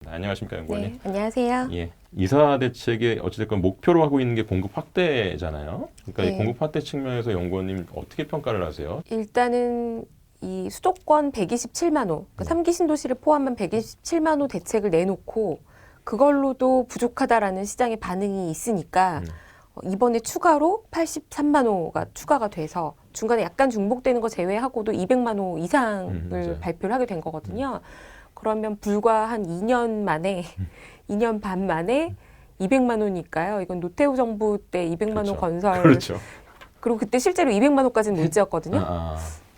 모셨습니다. 안녕하십니까, 연구원님? 네, 안녕하세요. 예, 이사 대책의 어찌됐건 목표로 하고 있는 게 공급 확대잖아요. 그러니까 이 네. 공급 확대 측면에서 연구원님 어떻게 평가를 하세요? 일단은 이 수도권 127만 호, 그러니까 3기 신도시를 포함한 127만 호 대책을 내놓고 그걸로도 부족하다라는 시장의 반응이 있으니까 이번에 추가로 83만 호가 추가가 돼서 중간에 약간 중복되는 거 제외하고도 200만 호 이상을 맞아요. 발표를 하게 된 거거든요. 그러면 불과 한 2년 만에, 2년 반 만에 200만 호니까요. 이건 노태우 정부 때 200만 호 그렇죠. 건설. 그렇죠. 그리고 그때 실제로 200만 호까지는 문제였거든요. 아,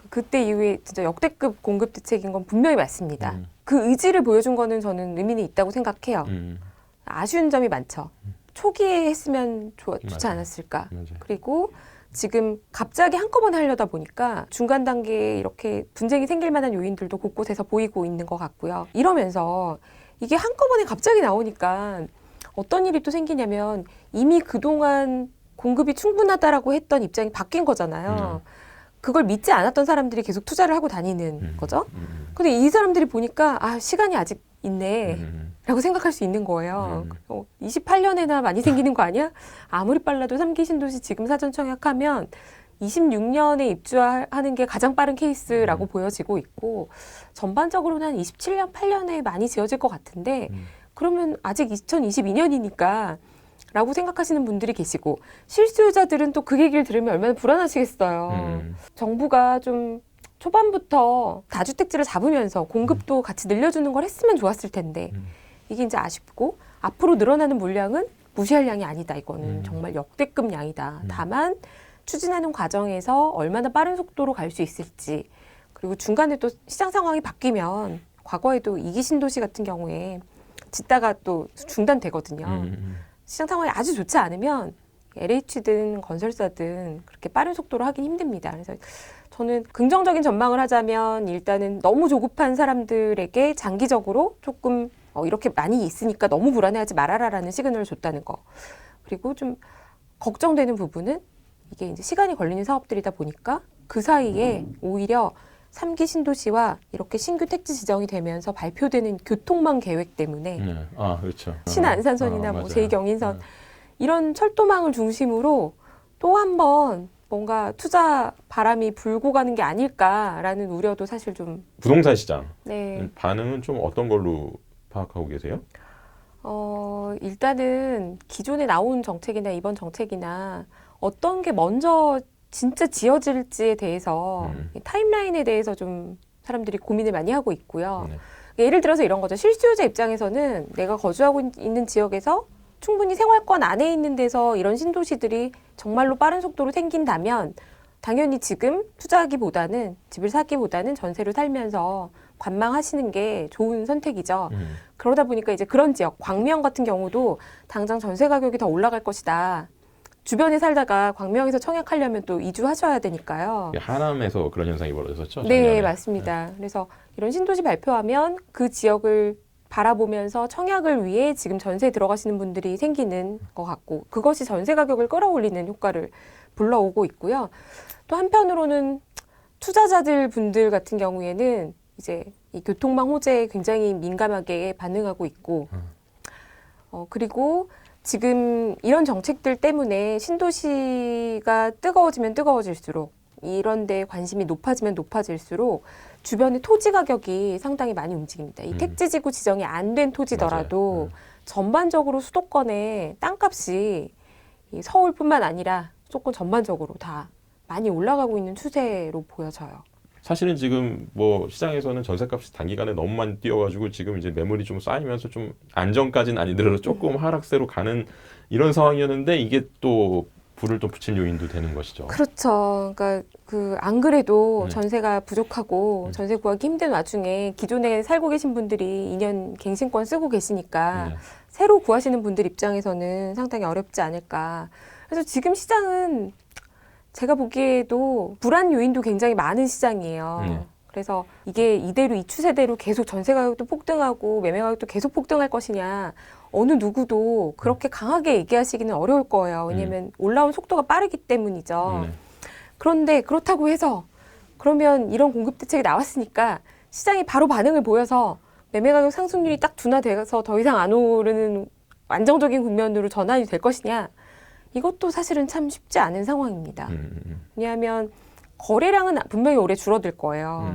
그때 이후에 진짜 역대급 공급 대책인 건 분명히 맞습니다. 음. 그 의지를 보여준 거는 저는 의미는 있다고 생각해요. 아쉬운 점이 많죠. 초기에 했으면 좋지 맞아요. 않았을까. 맞아요. 그리고 지금 갑자기 한꺼번에 하려다 보니까 중간 단계에 이렇게 분쟁이 생길 만한 요인들도 곳곳에서 보이고 있는 것 같고요. 이러면서 이게 한꺼번에 갑자기 나오니까 어떤 일이 또 생기냐면 이미 그동안 공급이 충분하다라고 했던 입장이 바뀐 거잖아요. 그걸 믿지 않았던 사람들이 계속 투자를 하고 다니는 거죠. 근데 이 사람들이 보니까 아, 시간이 아직 있네. 라고 생각할 수 있는 거예요. 28년에나 많이 생기는 거 아니야? 아무리 빨라도 3기 신도시 지금 사전 청약하면 26년에 입주하는 게 가장 빠른 케이스라고 보여지고 있고 전반적으로는 한 27년, 8년에 많이 지어질 것 같은데 그러면 아직 2022년이니까 라고 생각하시는 분들이 계시고 실수요자들은 또 그 얘기를 들으면 얼마나 불안하시겠어요. 정부가 좀 초반부터 다주택지를 잡으면서 공급도 같이 늘려주는 걸 했으면 좋았을 텐데 이게 이제 아쉽고 앞으로 늘어나는 물량은 무시할 양이 아니다. 이거는 정말 역대급 양이다. 다만 추진하는 과정에서 얼마나 빠른 속도로 갈 수 있을지 그리고 중간에 또 시장 상황이 바뀌면 과거에도 2기 신도시 같은 경우에 짓다가 또 중단되거든요. 시장 상황이 아주 좋지 않으면 LH든 건설사든 그렇게 빠른 속도로 하긴 힘듭니다. 그래서 저는 긍정적인 전망을 하자면 일단은 너무 조급한 사람들에게 장기적으로 조금 이렇게 많이 있으니까 너무 불안해하지 말아라라는 시그널을 줬다는 거. 그리고 좀 걱정되는 부분은 이게 이제 시간이 걸리는 사업들이다 보니까 그 사이에 오히려 3기 신도시와 이렇게 신규 택지 지정이 되면서 발표되는 교통망 계획 때문에 아, 그렇죠. 신안산선이나 뭐 맞아요. 제2경인선 이런 철도망을 중심으로 또 한 번 뭔가 투자 바람이 불고 가는 게 아닐까라는 우려도 사실 좀 부동산 시장 네. 반응은 좀 어떤 걸로 파악하고 계세요? 일단은 기존에 나온 정책이나 이번 정책이나 어떤 게 먼저 진짜 지어질지에 대해서 타임라인에 대해서 좀 사람들이 고민을 많이 하고 있고요. 예를 들어서 이런 거죠. 실수요자 입장에서는 내가 거주하고 있는 지역에서 충분히 생활권 안에 있는 데서 이런 신도시들이 정말로 빠른 속도로 생긴다면 당연히 지금 투자하기보다는 집을 사기보다는 전세로 살면서 관망하시는 게 좋은 선택이죠. 그러다 보니까 이제 그런 지역, 광명 같은 경우도 당장 전세 가격이 더 올라갈 것이다. 주변에 살다가 광명에서 청약하려면 또 이주하셔야 되니까요. 하남에서 그런 현상이 벌어졌었죠? 네, 작년에. 맞습니다. 그래서 이런 신도시 발표하면 그 지역을 바라보면서 청약을 위해 지금 전세에 들어가시는 분들이 생기는 것 같고 그것이 전세 가격을 끌어올리는 효과를 불러오고 있고요. 또 한편으로는 투자자들 분들 같은 경우에는 이제 이 교통망 호재에 굉장히 민감하게 반응하고 있고 그리고 지금 이런 정책들 때문에 신도시가 뜨거워지면 뜨거워질수록 이런 데 관심이 높아지면 높아질수록 주변의 토지 가격이 상당히 많이 움직입니다. 이 택지지구 지정이 안 된 토지더라도 전반적으로 수도권의 땅값이 이 서울뿐만 아니라 수도권 전반적으로 다 많이 올라가고 있는 추세로 보여져요. 사실은 지금 뭐 시장에서는 전셋값이 단기간에 너무 많이 뛰어가지고 지금 이제 매물이 좀 쌓이면서 좀 안정까지는 아니더라도 조금 하락세로 가는 이런 상황이었는데 이게 또 불을 또 붙일 요인도 되는 것이죠. 그렇죠. 그러니까 안 그래도 전세가 부족하고 전세 구하기 힘든 와중에 기존에 살고 계신 분들이 2년 갱신권 쓰고 계시니까 새로 구하시는 분들 입장에서는 상당히 어렵지 않을까. 그래서 지금 시장은 제가 보기에도 불안 요인도 굉장히 많은 시장이에요. 그래서 이게 이대로 이 추세대로 계속 전세 가격도 폭등하고 매매 가격도 계속 폭등할 것이냐 어느 누구도 그렇게 강하게 얘기하시기는 어려울 거예요. 왜냐하면 올라온 속도가 빠르기 때문이죠. 그런데 그렇다고 해서 그러면 이런 공급 대책이 나왔으니까 시장이 바로 반응을 보여서 매매 가격 상승률이 딱 둔화돼서 더 이상 안 오르는 안정적인 국면으로 전환이 될 것이냐? 이것도 사실은 참 쉽지 않은 상황입니다. 왜냐하면 거래량은 분명히 올해 줄어들 거예요.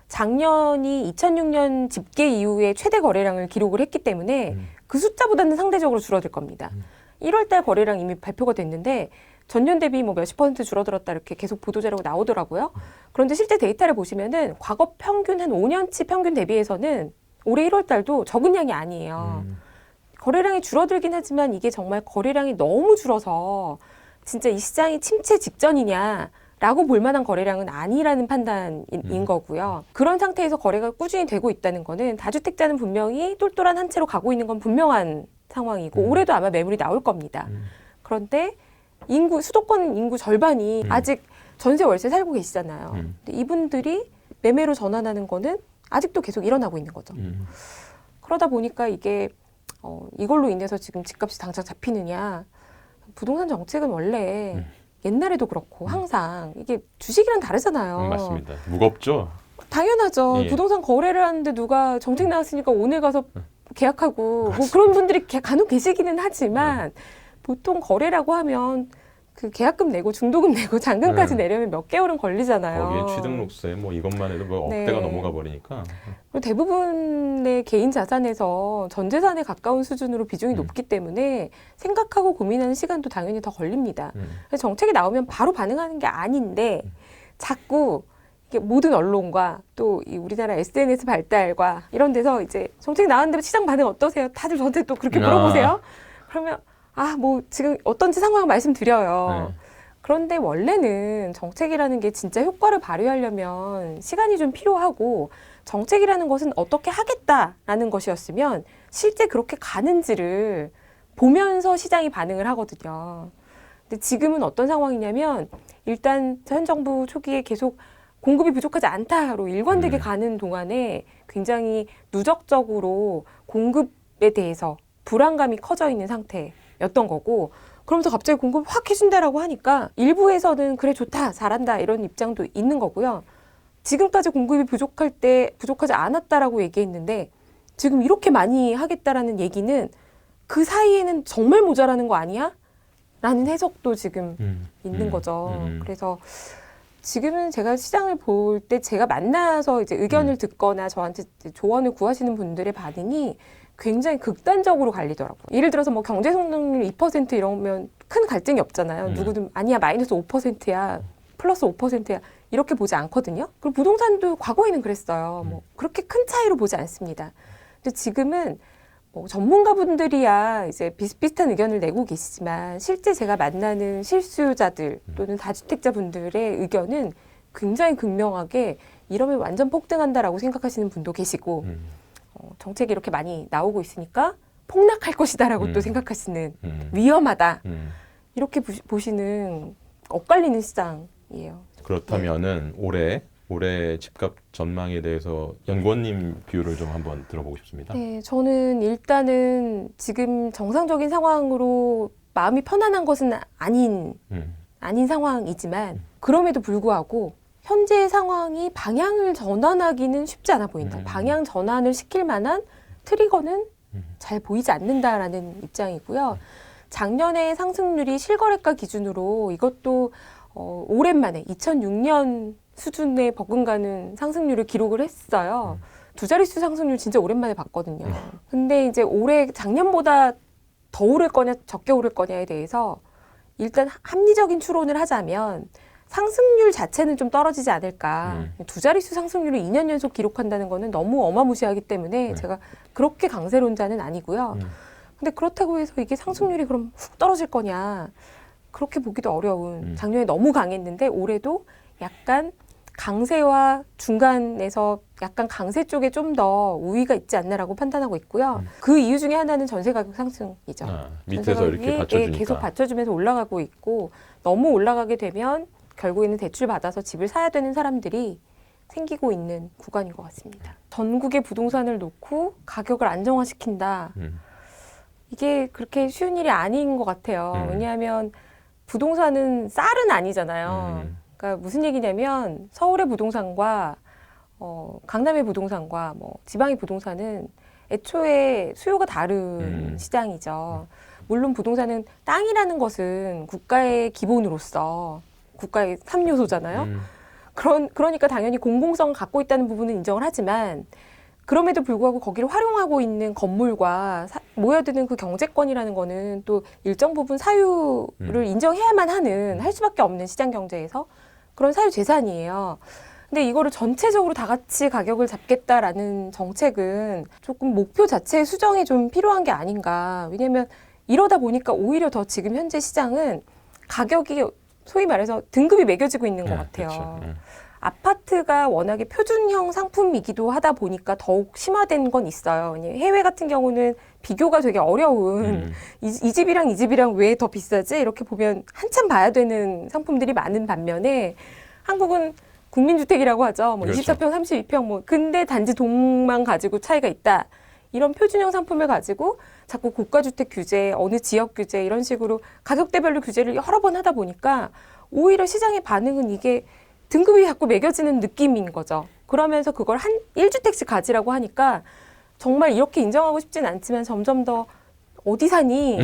작년이 2006년 집계 이후에 최대 거래량을 기록을 했기 때문에 그 숫자보다는 상대적으로 줄어들 겁니다. 1월 달 거래량 이미 발표가 됐는데 전년 대비 뭐 몇십 % 줄어들었다 이렇게 계속 보도자료가 나오더라고요. 그런데 실제 데이터를 보시면은 과거 평균 한 5년치 평균 대비해서는 올해 1월 달도 적은 양이 아니에요. 거래량이 줄어들긴 하지만 이게 정말 거래량이 너무 줄어서 진짜 이 시장이 침체 직전이냐라고 볼 만한 거래량은 아니라는 판단인 거고요. 그런 상태에서 거래가 꾸준히 되고 있다는 거는 다주택자는 분명히 똘똘한 한 채로 가고 있는 건 분명한 상황이고 올해도 아마 매물이 나올 겁니다. 그런데 수도권 인구 절반이 아직 전세 월세 살고 계시잖아요. 근데 이분들이 매매로 전환하는 거는 아직도 계속 일어나고 있는 거죠. 그러다 보니까 이게 이걸로 인해서 지금 집값이 당장 잡히느냐. 부동산 정책은 원래 옛날에도 그렇고 항상 이게 주식이랑 다르잖아요. 맞습니다. 무겁죠? 당연하죠. 예. 부동산 거래를 하는데 누가 정책 나왔으니까 오늘 가서 계약하고 뭐 그런 분들이 간혹 계시기는 하지만 보통 거래라고 하면 그 계약금 내고 중도금 내고 잔금까지 내려면 몇 개월은 걸리잖아요. 거기에 취등록세 뭐 이것만 해도 뭐 네. 억대가 넘어가 버리니까. 그리고 대부분의 개인 자산에서 전 재산에 가까운 수준으로 비중이 높기 때문에 생각하고 고민하는 시간도 당연히 더 걸립니다. 그래서 정책이 나오면 바로 반응하는 게 아닌데 자꾸 이게 모든 언론과 또 이 우리나라 SNS 발달과 이런 데서 이제 정책이 나왔는데 시장 반응 어떠세요? 다들 저한테 또 그렇게 물어보세요. 그러면 뭐 지금 어떤지 상황 말씀드려요. 네. 그런데 원래는 정책이라는 게 진짜 효과를 발휘하려면 시간이 좀 필요하고 정책이라는 것은 어떻게 하겠다라는 것이었으면 실제 그렇게 가는지를 보면서 시장이 반응을 하거든요. 근데 지금은 어떤 상황이냐면 일단 현 정부 초기에 계속 공급이 부족하지 않다로 일관되게 가는 동안에 굉장히 누적적으로 공급에 대해서 불안감이 커져 있는 상태였던 거고 그러면서 갑자기 공급을 확 해준다라고 하니까 일부에서는 그래 좋다 잘한다 이런 입장도 있는 거고요. 지금까지 공급이 부족하지 않았다라고 얘기했는데 지금 이렇게 많이 하겠다라는 얘기는 그 사이에는 정말 모자라는 거 아니야? 라는 해석도 지금 있는 거죠. 그래서 지금은 제가 시장을 볼 때 제가 만나서 이제 의견을 듣거나 저한테 이제 조언을 구하시는 분들의 반응이 굉장히 극단적으로 갈리더라고요. 예를 들어서 뭐 경제 성장률 2% 이러면 큰 갈등이 없잖아요. 누구든 아니야 마이너스 5%야 플러스 5%야 이렇게 보지 않거든요. 그리고 부동산도 과거에는 그랬어요. 뭐 그렇게 큰 차이로 보지 않습니다. 근데 지금은 뭐 전문가분들이야 이제 비슷비슷한 의견을 내고 계시지만 실제 제가 만나는 실수요자들 또는 다주택자분들의 의견은 굉장히 극명하게 이러면 완전 폭등한다라고 생각하시는 분도 계시고 정책이 이렇게 많이 나오고 있으니까 폭락할 것이다라고 또 생각하시는 위험하다 이렇게 보시는 엇갈리는 시장이에요. 그렇다면은 올해 집값 전망에 대해서 연구원님 비율을 좀 한번 들어보고 싶습니다. 네, 저는 일단은 지금 정상적인 상황으로 마음이 편안한 것은 아닌 상황이지만 그럼에도 불구하고 현재 상황이 방향을 전환하기는 쉽지 않아 보인다. 방향 전환을 시킬 만한 트리거는 잘 보이지 않는다라는 입장이고요. 작년에 상승률이 실거래가 기준으로 이것도 오랜만에 2006년 수준의 버금가는 상승률을 기록을 했어요. 두 자릿수 상승률 진짜 오랜만에 봤거든요. 근데 이제 올해 작년보다 더 오를 거냐 적게 오를 거냐에 대해서 일단 합리적인 추론을 하자면 상승률 자체는 좀 떨어지지 않을까. 두 자릿수 상승률을 2년 연속 기록한다는 거는 너무 어마무시하기 때문에 제가 그렇게 강세론자는 아니고요. 근데 그렇다고 해서 이게 상승률이 그럼 훅 떨어질 거냐. 그렇게 보기도 어려운. 작년에 너무 강했는데 올해도 약간 강세와 중간에서 약간 강세 쪽에 좀 더 우위가 있지 않나라고 판단하고 있고요. 그 이유 중에 하나는 전세 가격 상승이죠. 밑에서 이렇게 받쳐주니까. 계속 받쳐주면서 올라가고 있고 너무 올라가게 되면 결국에는 대출 받아서 집을 사야 되는 사람들이 생기고 있는 구간인 것 같습니다. 전국의 부동산을 놓고 가격을 안정화시킨다. 이게 그렇게 쉬운 일이 아닌 것 같아요. 왜냐하면 부동산은 쌀은 아니잖아요. 그러니까 무슨 얘기냐면 서울의 부동산과 강남의 부동산과 뭐 지방의 부동산은 애초에 수요가 다른 시장이죠. 물론 부동산은 땅이라는 것은 국가의 기본으로서 국가의 3요소잖아요. 그러니까 당연히 공공성을 갖고 있다는 부분은 인정을 하지만 그럼에도 불구하고 거기를 활용하고 있는 건물과 모여드는 그 경제권이라는 거는 또 일정 부분 사유를 인정해야만 할 수밖에 없는 시장 경제에서 그런 사유 재산이에요. 근데 이거를 전체적으로 다 같이 가격을 잡겠다라는 정책은 조금 목표 자체의 수정이 좀 필요한 게 아닌가. 왜냐하면 이러다 보니까 오히려 더 지금 현재 시장은 가격이 소위 말해서 등급이 매겨지고 있는 것 같아요. 그렇죠. 아파트가 워낙에 표준형 상품이기도 하다 보니까 더욱 심화된 건 있어요. 해외 같은 경우는 비교가 되게 어려운 이 집이랑 이 집이랑 왜 더 비싸지? 이렇게 보면 한참 봐야 되는 상품들이 많은 반면에 한국은 국민주택이라고 하죠. 뭐 그렇죠. 24평, 32평 뭐 근데 단지 동만 가지고 차이가 있다. 이런 표준형 상품을 가지고 자꾸 고가주택 규제, 어느 지역 규제 이런 식으로 가격대별로 규제를 여러 번 하다 보니까 오히려 시장의 반응은 이게 등급이 자꾸 매겨지는 느낌인 거죠. 그러면서 그걸 1주택씩 가지라고 하니까 정말 이렇게 인정하고 싶진 않지만 점점 더 어디 사니?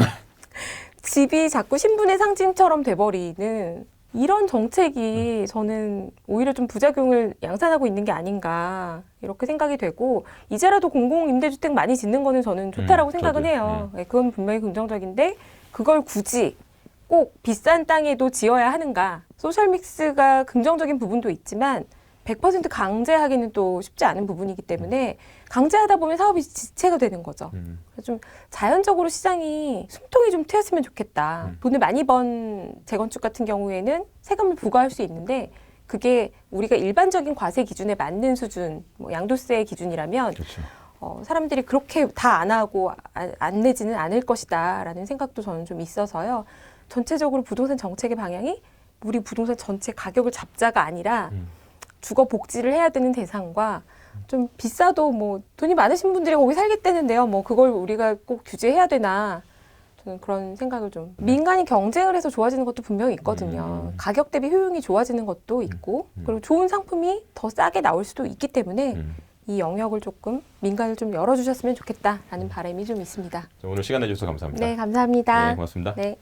집이 자꾸 신분의 상징처럼 돼버리는 이런 정책이 저는 오히려 좀 부작용을 양산하고 있는 게 아닌가 이렇게 생각이 되고 이제라도 공공임대주택 많이 짓는 거는 저는 좋다라고 생각은 해요. 네, 그건 분명히 긍정적인데 그걸 굳이 꼭 비싼 땅에도 지어야 하는가. 소셜믹스가 긍정적인 부분도 있지만 100% 강제하기는 또 쉽지 않은 부분이기 때문에 강제하다 보면 사업이 지체가 되는 거죠. 그래서 좀 자연적으로 시장이 숨통이 좀 트였으면 좋겠다. 돈을 많이 번 재건축 같은 경우에는 세금을 부과할 수 있는데 그게 우리가 일반적인 과세 기준에 맞는 수준, 뭐 양도세 기준이라면 그렇죠. 사람들이 그렇게 다 안 하고 안 내지는 않을 것이다라는 생각도 저는 좀 있어서요. 전체적으로 부동산 정책의 방향이 우리 부동산 전체 가격을 잡자가 아니라 주거 복지를 해야 되는 대상과 좀 비싸도 뭐 돈이 많으신 분들이 거기 살겠다는데요. 뭐 그걸 우리가 꼭 규제해야 되나 저는 그런 생각을 좀 민간이 경쟁을 해서 좋아지는 것도 분명히 있거든요. 가격 대비 효용이 좋아지는 것도 있고 그리고 좋은 상품이 더 싸게 나올 수도 있기 때문에 이 영역을 조금 민간을 좀 열어주셨으면 좋겠다라는 바람이 좀 있습니다. 오늘 시간 내주셔서 감사합니다. 네, 감사합니다. 네, 고맙습니다. 네.